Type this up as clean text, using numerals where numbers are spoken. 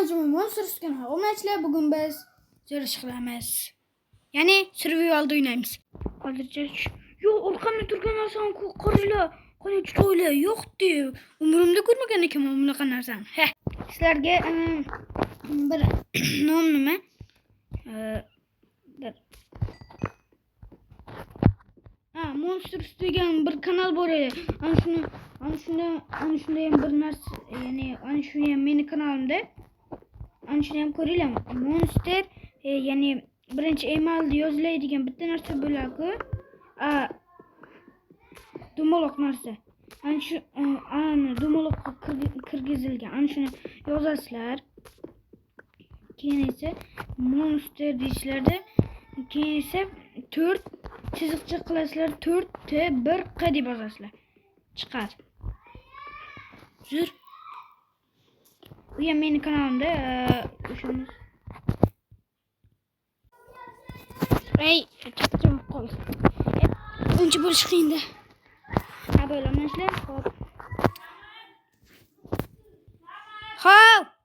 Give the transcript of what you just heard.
Assalamualaikum Monsters kanalı. Omaçla bugün biz yarış qilamiz. Yani survival'da oynaymiz. Hozircha yo orqamda turgan narsani qaranglar. Qani chiroyli yo'qdi. Umrimda ko'rmagan ekanman bunaqa narsani. Sizlarga bir nom nima? Monsters degan bir kanal bor edi. Ana shunda ham bir narsa, ya'ni ana shu ham meni kanalimda. Ana shuni ham ko'ringlar. Monster, ya'ni birinchi emalda yoziladigan bitta narsa bo'ladi. Dumaloq narsa. Ana shu dumaloqqa kirgizilgan. Ana shuni yozasizlar. Keyin esa monster deyishlarda, keyin esa 4 chiziqcha qilasizlar. 4 1 q deb yozasizlar. Chiqar. Jur. Bu ham meni kanalimda o'shamiz. Ey, chaqchaq qol. Uncha bo'lish qiyin-da. Ha, bo'lamaslar. Xo'p.